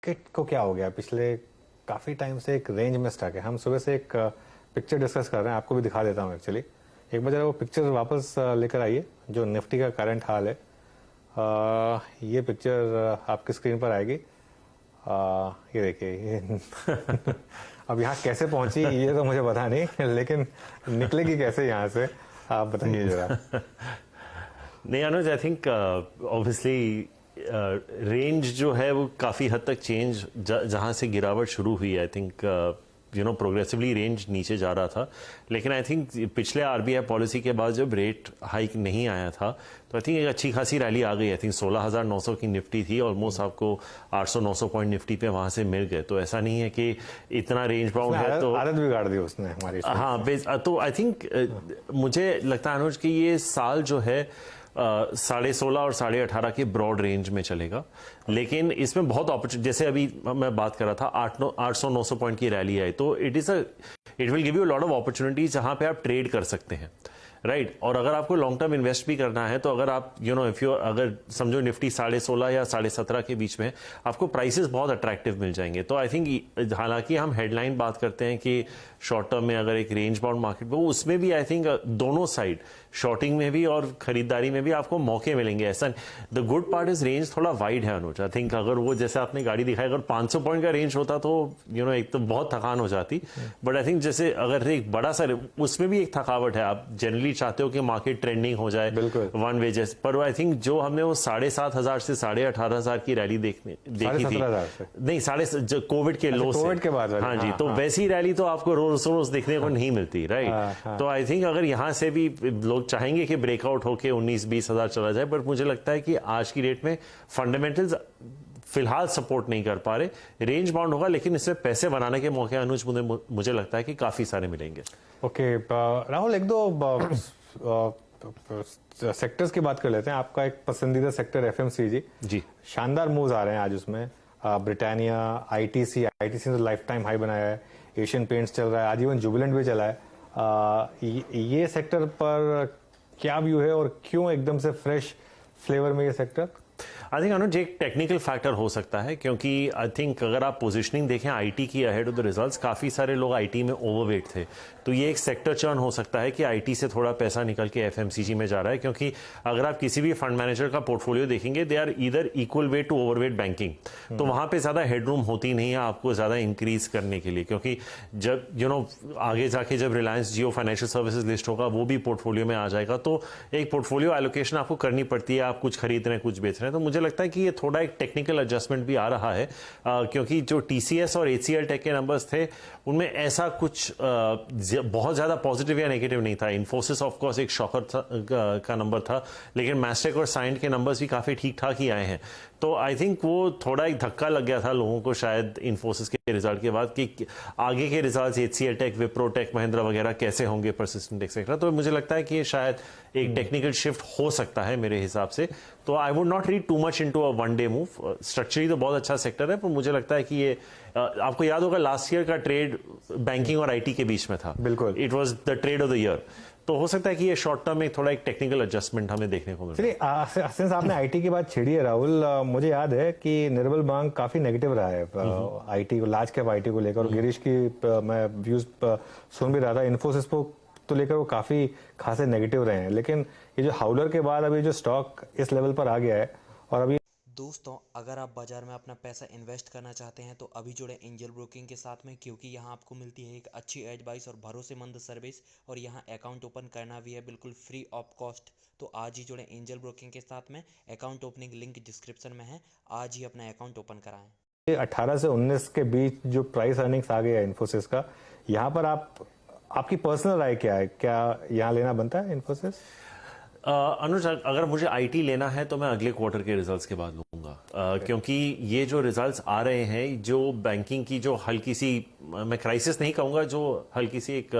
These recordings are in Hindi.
मार्केट को क्या हो गया? पिछले काफ़ी टाइम से एक रेंज में स्टक है। हम सुबह से एक पिक्चर डिस्कस कर रहे हैं, आपको भी दिखा देता हूँ एक्चुअली। एक बार जरा वो पिक्चर वापस लेकर आइए जो निफ्टी का करंट हाल है। ये पिक्चर आपकी स्क्रीन पर आएगी। ये देखिए ये अब यहाँ कैसे पहुंची ये तो मुझे पता नहीं, लेकिन निकलेगी कैसे यहाँ से आप बताइए जरा। नहीं अनुज, आई थिंक ऑब्वियसली रेंज जो है वो काफ़ी हद तक चेंज जहाँ से गिरावट शुरू हुई, आई थिंक प्रोग्रेसिवली रेंज नीचे जा रहा था। लेकिन आई थिंक पिछले आरबीआई पॉलिसी के बाद जब रेट हाइक नहीं आया था तो आई थिंक एक अच्छी खासी रैली आ गई। आई थिंक 16,900 की निफ्टी थी, ऑलमोस्ट आपको 800-900 पॉइंट निफ्टी पे वहां से मिल गए। तो ऐसा नहीं है कि इतना रेंज बाउंड है तो आदत बिगाड़ दी उसने हमारी। हाँ, तो आई थिंक मुझे लगता है अनुज कि ये साल जो है 16.5 और 18.5 के ब्रॉड रेंज में चलेगा। लेकिन इसमें बहुत अपॉर्चुनिटी, जैसे अभी मैं बात कर रहा था 800-900 पॉइंट की रैली आई, तो it will give you lot of opportunities जहां पे आप ट्रेड कर सकते हैं, राइट। और अगर आपको लॉन्ग टर्म इन्वेस्ट भी करना है तो अगर आप अगर समझो निफ्टी 16.5 या 17.5 के बीच में, आपको प्राइसेस बहुत अट्रैक्टिव मिल जाएंगे। तो आई थिंक हालांकि हम हेडलाइन बात करते हैं कि शॉर्ट टर्म में अगर एक रेंज बाउंड मार्केट में, उसमें भी आई थिंक दोनों साइड, शॉर्टिंग में भी और खरीदारी में भी आपको मौके मिलेंगे। ऐसा the good part is range थोड़ा वाइड है अनुज। आई थिंक अगर वो जैसे आपने गाड़ी दिखाई, अगर 500 पॉइंट का रेंज होता तो एक तो बहुत थकान हो जाती, बट आई थिंक जैसे अगर एक बड़ा सा, उसमें भी एक थकावट है। आप जनरली चाहते हो कि मार्केट ट्रेंडिंग हो जाए वन वे जैसे, पर आई थिंक जो हमने वो 7,500 से 18,500 की रैली देखी थी, नहीं कोविड के लो से, के बाद, हाँ जी, तो वैसी रैली तो आपको रोज रोज देखने को नहीं मिलती, राइट। तो आई थिंक अगर यहाँ से भी लोग चाहेंगे कि ब्रेकआउट होके 19-20 हजार चला जाए, बट मुझे लगता है कि आज की डेट में फंडामेंटल्स फिलहाल सपोर्ट नहीं कर पा रहे। रेंज बाउंड होगा, लेकिन इसमें पैसे बनाने के मौके अनुज मुझे लगता है कि काफी सारे मिलेंगे। ओके राहुल, एक दो सेक्टर्स की बात कर लेते हैं। आपका एक पसंदीदा सेक्टर एफएमसीजी जी, शानदार मूव्स आ रहे हैं आज उसमें। ब्रिटानिया, आईटीसी ने लाइफ टाइम हाई बनाया है, एशियन पेंट्स चल रहा है, आजीवन जुबिलेंट भी चला है। ये सेक्टर पर क्या व्यू है और क्यों एकदम से फ्रेश फ्लेवर में ये सेक्टर? आई थिंक अनुज एक टेक्निकल फैक्टर हो सकता है, क्योंकि आई थिंक अगर आप पोजीशनिंग देखें आईटी की अहेड ऑफ द रिजल्ट्स, काफ़ी सारे लोग आईटी में ओवरवेट थे। तो ये एक सेक्टर चर्न हो सकता है कि आईटी से थोड़ा पैसा निकल के एफएमसीजी में जा रहा है, क्योंकि अगर आप किसी भी फंड मैनेजर का पोर्टफोलियो देखेंगे, they are either equal weight to overweight banking. तो वहां पे ज़्यादा हेडरूम होती नहीं है आपको ज़्यादा इंक्रीज करने के लिए, क्योंकि जब आगे जाके जब रिलायंस जियो फाइनेंशियल सर्विसेज लिस्ट होगा, वो भी पोर्टफोलियो में आ जाएगा। तो एक पोर्टफोलियो एलोकेशन आपको करनी पड़ती है, आप कुछ खरीद रहे हैं कुछ बेच रहे हैं। तो मुझे लगता है कि ये थोड़ा एक टेक्निकल एडजस्टमेंट भी आ रहा है, क्योंकि जो टीसीएस और एचसीएल टेक के नंबर्स थे उनमें ऐसा कुछ बहुत ज्यादा पॉजिटिव या नेगेटिव नहीं था। इन्फोसिस ऑफ कोर्स एक शॉकर का नंबर था, लेकिन मैस्टेक और साइंट के नंबर्स भी काफी ठीक ठाक ही आए हैं। तो आई थिंक वो थोड़ा एक धक्का लग गया था लोगों को शायद इन्फोसिस के रिजल्ट के बाद कि आगे के result HCL tech, Wipro tech, Mahindra वगैरह कैसे होंगे, परसिस्टेंट एक्सेट्रा। तो मुझे लगता है कि ये शायद एक टेक्निकल शिफ्ट हो सकता है मेरे हिसाब से। तो I would not read too much into a one day move. Structurally तो बहुत अच्छा सेक्टर है, पर मुझे लगता है कि ये आपको याद होगा लास्ट ईयर का ट्रेड बैंकिंग और आईटी के बीच में था, बिल्कुल, it was the trade off the year. तो हो सकता है कि ये शॉर्ट टर्म में थोड़ा एक टेक्निकल एडजस्टमेंट हमें देखने को मिले। चलिए, सिंस आपने आईटी की बात छेड़ी है राहुल, मुझे याद है कि निर्मल बांग काफी नेगेटिव रहा है आईटी को, लार्ज कैप आईटी को लेकर। और गिरीश की मैं व्यूज सुन भी रहा था, इन्फोसिस को तो लेकर वो काफी खासे नेगेटिव रहे हैं। लेकिन ये जो हाउलर के बाद अभी जो स्टॉक इस लेवल पर आ गया है, और अभी दोस्तों अगर आप बाजार में अपना पैसा इन्वेस्ट करना चाहते हैं तो अभी जुड़े एंजल ब्रोकिंग के साथ में, क्योंकि यहाँ आपको मिलती है एक अच्छी एडवाइस और भरोसेमंद सर्विस, और यहाँ अकाउंट ओपन करना भी है बिल्कुल फ्री ऑफ कॉस्ट। तो आज ही जुड़े एंजल ब्रोकिंग के साथ में, अकाउंट ओपनिंग लिंक डिस्क्रिप्शन में है, आज ही अपना अकाउंट ओपन कराएं। 18 से 19 के बीच जो प्राइस अर्निंग्स आ गया इन्फोसिस का, यहाँ पर आपकी पर्सनल राय क्या है? क्या यहाँ लेना बनता है इन्फोसिस? अनुज, अगर मुझे आईटी लेना है तो मैं अगले क्वार्टर के रिजल्ट्स के बाद लूंगा, क्योंकि ये जो रिजल्ट्स आ रहे हैं, जो बैंकिंग की जो हल्की सी, मैं क्राइसिस नहीं कहूंगा, जो हल्की सी एक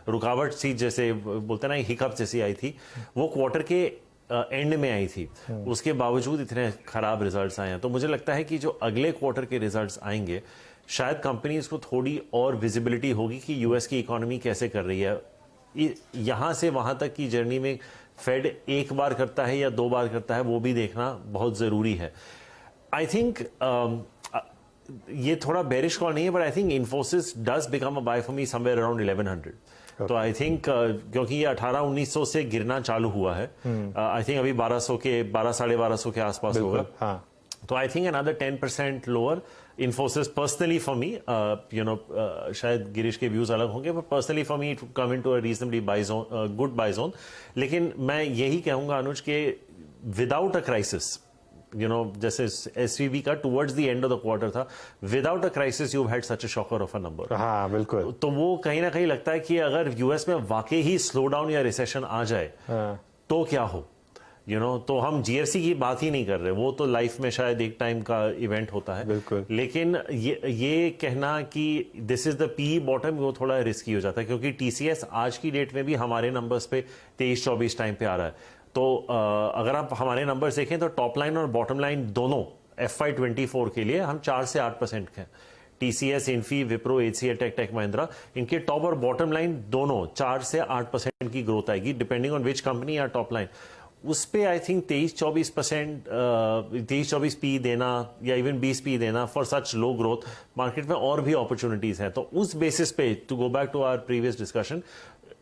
रुकावट सी, जैसे बोलते ना हिकअप जैसी आई थी, वो क्वार्टर के एंड में आई थी। उसके बावजूद इतने खराब रिजल्ट्स आए हैं। तो मुझे लगता है कि जो अगले क्वार्टर के रिजल्ट्स आएंगे, शायद कंपनीज को थोड़ी और विजिबिलिटी होगी कि यूएस की इकोनॉमी कैसे कर रही है। यहां से वहां तक की जर्नी में फेड एक बार करता है या 2 बार करता है, वो भी देखना बहुत जरूरी है। आई थिंक ये थोड़ा बेरिश कॉल नहीं है, but I think Infosys does become a buy for me somewhere around 1100। तो आई थिंक क्योंकि ये 1800-1900 से गिरना चालू हुआ है, आई थिंक अभी 1200 के 1200-1250 के आसपास होगा। हाँ, तो I think another 10% lower Infosys personally for me, शायद गिरीश के व्यूज अलग होंगे, but personally for me come in to a reasonably buy zone, good buy zone. लेकिन मैं यही कहूंगा अनुज के विदाउट अ क्राइसिस, जैसे एसवीबी का towards the end of the quarter था, without a crisis you had such a shocker of a number. हाँ, बिल्कुल। तो वो कहीं ना कहीं लगता है कि अगर यूएस में वाकई ही स्लो डाउन या रिसेशन आ जाए तो क्या हो, तो हम जीएफसी की बात ही नहीं कर रहे, वो तो लाइफ में शायद एक टाइम का इवेंट होता है। बिल्कुल। लेकिन ये कहना कि this is the P bottom, वो थोड़ा रिस्की हो जाता है, क्योंकि टीसीएस आज की डेट में भी हमारे नंबर्स पे 23-24 टाइम पे आ रहा है। तो अगर आप हमारे नंबर्स देखें तो टॉप लाइन और बॉटम लाइन दोनों FY24 के लिए हम 4 से 8% के, TCS, Infy, Wipro, HCL, tech Mahindra, इनके टॉप और बॉटम लाइन दोनों 4 से 8% की ग्रोथ आएगी, डिपेंडिंग ऑन विच कंपनी या टॉप लाइन। उस पे आई थिंक 23-24% 23-24 पी देना या इवन 20 पी देना for such low growth market में और भी अपॉर्चुनिटीज हैं। तो उस बेसिस पे, to go back to our previous discussion,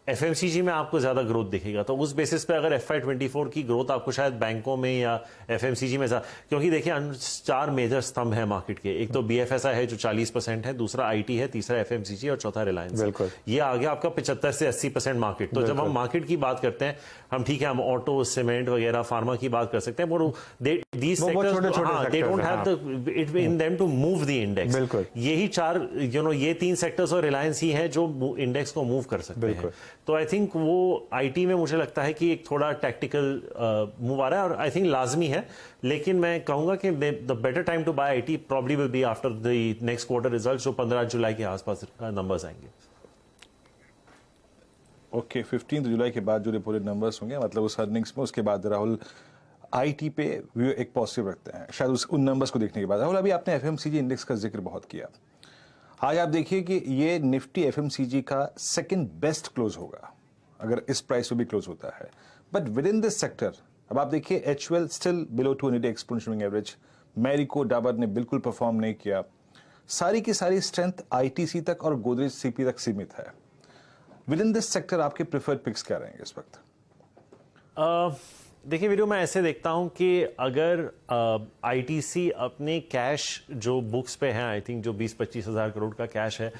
FMCG में आपको ज्यादा ग्रोथ दिखेगा। तो उस बेसिस पे अगर FY24 की ग्रोथ आपको शायद बैंकों में या एफएमसीजी में, क्योंकि देखिए 4 मेजर स्तंभ है मार्केट के, एक तो बीएफएसआई है जो 40% है, दूसरा आईटी है, तीसरा एफएमसीजी और चौथा रिलायंस। बिल्कुल। ये आ गया आपका 75 से 80% मार्केट। तो जब हम मार्केट की बात करते हैं, हम ठीक है, हम ऑटो, सीमेंट वगैरह, फार्मा की बात कर सकते हैं, but these sectors, they don't have the in them to move the index। बिल्कुल। यही 4, ये 3 सेक्टर्स और रिलायंस ही है जो इंडेक्स को मूव कर सकते हैं। तो आई थिंक वो आईटी में मुझे लगता है कि एक थोड़ा टैक्टिकल मूव आ रहा है, और आई थिंक लाजमी है। लेकिन मैं कहूंगा कि the better time to buy IT probably will be after the next quarter result, जो 15 जुलाई के आसपास नंबर्स आएंगे। ओके, 15 जुलाई के बाद जो रिपोर्टेड नंबर्स होंगे, मतलब उस अर्निंग्स में, उसके बाद राहुल आईटी पे व्यू एक पॉजिटिव रखते हैं शायद उन नंबर्स को देखने के बाद। राहुल, अभी आपने एफएमसीजी इंडेक्स का जिक्र बहुत किया, आज आप देखिए कि ये निफ्टी एफएमसीजी का सेकंड बेस्ट क्लोज होगा अगर इस प्राइस पे भी क्लोज होता है। But with in this sector अब आप देखिए HUL still below 200 exponential moving average, Marico, Dabur ने बिल्कुल परफॉर्म नहीं किया। सारी की सारी स्ट्रेंथ आईटीसी तक और गोदरेज सीपी तक सीमित है। विद इन दिस सेक्टर आपके प्रेफर्ड पिक्स क्या रहेंगे इस वक्त? देखिए वीडियो, मैं ऐसे देखता हूं कि अगर आईटीसी अपने कैश जो बुक्स पे है, आई थिंक जो 20-25 हज़ार करोड़ का कैश है,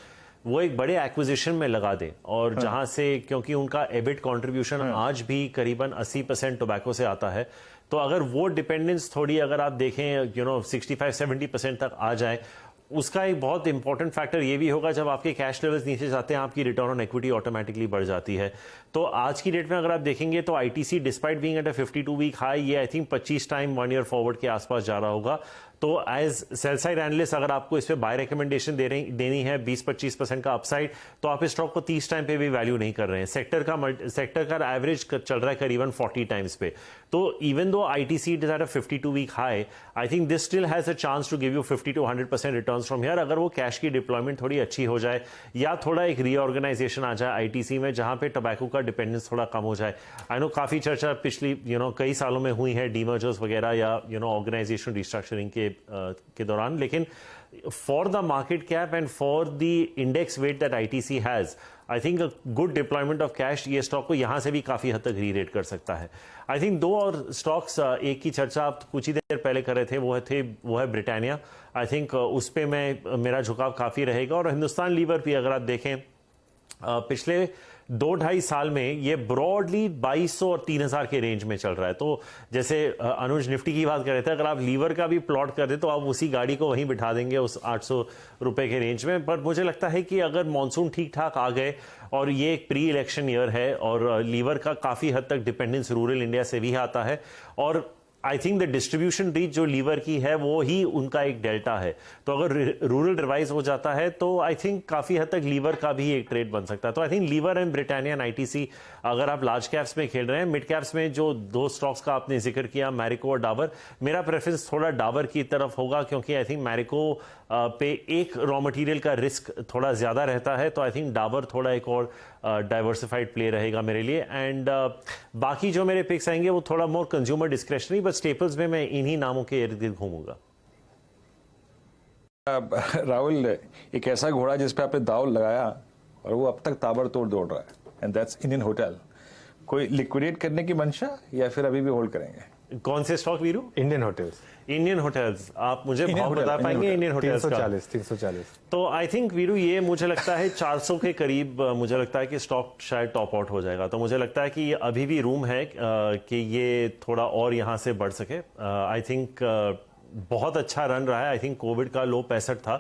वो एक बड़े एक्विजिशन में लगा दे, और जहां से, क्योंकि उनका एबिट कंट्रीब्यूशन आज भी करीबन 80% टोबैको से आता है, तो अगर वो डिपेंडेंस थोड़ी, अगर आप देखें 65-70% तक आ जाए, उसका एक बहुत इंपॉर्टेंट फैक्टर ये भी होगा, जब आपके कैश लेवल्स नीचे जाते हैं, आपकी रिटर्न ऑन इक्विटी ऑटोमेटिकली बढ़ जाती है। तो आज की डेट में अगर आप देखेंगे तो ITC despite being at a 52 week high, ये I think 25 time 1 year forward के आसपास जा रहा होगा। तो एज सेल साइड एनालिस्ट अगर आपको इस पे बाय रिकमेंडेशन देनी है 20-25% का अपसाइड, तो आप इस स्टॉक को 30 टाइम पे भी वैल्यू नहीं कर रहे हैं। सेक्टर का एवरेज चल रहा है करीबन 40 टाइम्स पे। तो even though ITC is at a 52 week high, I think this still has a chance to give you 50 to 100% returns from here, अगर वो कैश की डिप्लॉयमेंट थोड़ी अच्छी हो जाए, या थोड़ा एक रीऑर्गेनाइजेशन आ जाए आईटीसी में, जहां पे टोबैको का डिपेंडेंस थोड़ा कम हो जाए। आई नो काफी चर्चा पिछली कई सालों में हुई है डीमर्जर्स वगैरह या ऑर्गेनाइजेशन रिस्ट्रक्चरिंग के दौरान, लेकिन for the market cap and for the index weight that ITC has, I think a good deployment of cash ये स्टॉक को यहां से भी काफी हद तक री-रेट कर सकता है। आई थिंक 2 और स्टॉक्स, एक की चर्चा आप कुछ ही देर पहले कर रहे थे, वो है ब्रिटानिया। आई थिंक उस पे मेरा झुकाव काफी रहेगा। और हिंदुस्तान लीवर भी अगर आप देखें, पिछले 2-2.5 साल में ये ब्रॉडली 2200 और 3000 के रेंज में चल रहा है। तो जैसे अनुज निफ्टी की बात कर रहे थे, अगर आप लीवर का भी प्लॉट कर दे तो आप उसी गाड़ी को वहीं बिठा देंगे उस 800 रुपए के रेंज में। पर मुझे लगता है कि अगर मॉनसून ठीक ठाक आ गए, और ये एक प्री इलेक्शन ईयर है, और लीवर का काफी हद तक डिपेंडेंस रूरल इंडिया से भी आता है, और I think the distribution reach जो लीवर की है वो ही उनका एक डेल्टा है। तो अगर रूरल रिवाइज हो जाता है तो आई थिंक काफी हद तक लीवर का भी एक ट्रेड बन सकता है। तो I think lever and Britannia and ITC, अगर आप लार्ज कैप्स में खेल रहे हैं, मिड कैप्स में जो 2 स्टॉक्स का आपने जिक्र किया, मैरिको और डाबर, मेरा प्रेफरेंस थोड़ा डाबर की तरफ होगा, क्योंकि आई थिंक मैरिको पे एक रॉ मटेरियल का रिस्क थोड़ा ज्यादा रहता है। तो आई थिंक डाबर थोड़ा एक और डाइवर्सिफाइड प्ले रहेगा मेरे लिए। एंड बाकी जो मेरे पिक्स आएंगे वो थोड़ा मोर कंज्यूमर डिस्क्रेशनरी, बट स्टेपल्स में मैं इन्हीं नामों के इर्द गिर्द घूमूंगा। राहुल, एक ऐसा घोड़ा जिस पे आपने दाव लगाया और वो अब तक ताबड़तोड़ दौड़ रहा है, एंड दैट्स इंडियन होटल। कोई लिक्विडेट करने की मंशा या फिर अभी भी होल्ड करेंगे? कौन से stock Veeru? Indian hotels. Indian hotels. आप मुझे Indian भाव hotel, बता Indian पाएंगे hotel। इंडियन होटल्स का? 340। तो आई थिंक वीरू ये मुझे लगता है 400 के करीब मुझे लगता है कि स्टॉक शायद टॉप आउट हो जाएगा। तो मुझे लगता है कि ये अभी भी रूम है कि ये थोड़ा और यहाँ से बढ़ सके। आई थिंक बहुत अच्छा रन रहा है। आई थिंक कोविड का लो 65 था,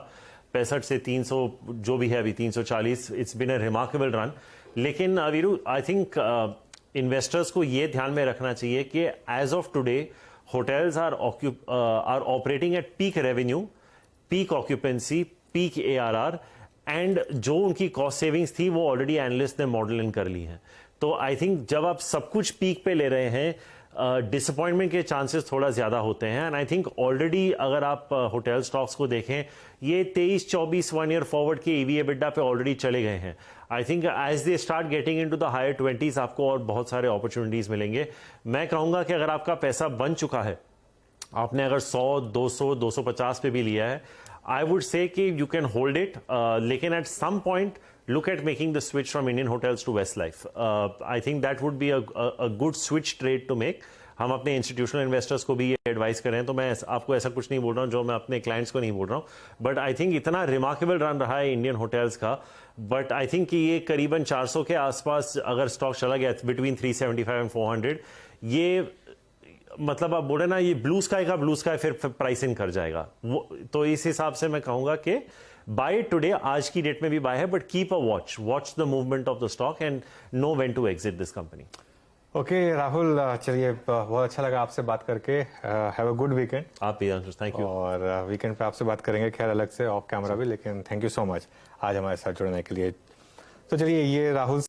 65 से 300 जो भी है अभी 340, it's been a remarkable run. लेकिन वीरू आई थिंक इन्वेस्टर्स को ये ध्यान में रखना चाहिए कि as of today hotels are operating at peak revenue, peak occupancy, peak ARR, and जो उनकी कॉस्ट सेविंग्स थी वो ऑलरेडी एनालिस्ट ने मॉडल इन कर ली है। तो आई थिंक जब आप सब कुछ पीक पे ले रहे हैं, डिसअपॉइंटमेंट के चांसेस थोड़ा ज्यादा होते हैं। एंड आई थिंक ऑलरेडी अगर आप होटल स्टॉक्स को देखें, ये 23-24 1 ईयर फॉरवर्ड के EV EBITDA पे ऑलरेडी चले गए हैं। I think as they start getting into the higher 20s आपको और बहुत सारे अपॉर्चुनिटीज मिलेंगे। मैं कहूंगा कि अगर आपका पैसा बन चुका है, आपने अगर 100, 200, 250 पे भी लिया है, आई would say that you can hold it, लेकिन at some point look at making the switch from Indian hotels to Westlife. I think that would be a good switch trade to make. हम अपने इंस्टीट्यूशनल इन्वेस्टर्स को भी ये एडवाइस करें, तो मैं आपको ऐसा कुछ नहीं बोल रहा हूँ जो मैं अपने क्लाइंट्स को नहीं बोल रहा हूँ। बट आई थिंक इतना रिमार्केबल रन रहा है इंडियन होटल्स का, बट आई थिंक कि ये करीबन 400 के आसपास अगर स्टॉक चला गया बिटवीन 375 एंड 400, ये मतलब आप बोले ना, ये ब्लू स्काई का ब्लू स्काई फिर प्राइस इन कर जाएगा वो। तो इस हिसाब से मैं कहूंगा कि बाय टुडे, आज की डेट में भी बाय है, but keep a watch the movement of the stock and know when to exit this company. Okay Rahul, चलिए बहुत अच्छा लगा आपसे बात करके। Have a good weekend. आप भी अंकुश, थैंक यू। और वीकेंड पे आपसे बात करेंगे खैर अलग से ऑफ कैमरा भी, लेकिन थैंक यू सो मच आज हमारे साथ जुड़ने के लिए। तो चलिए, ये राहुल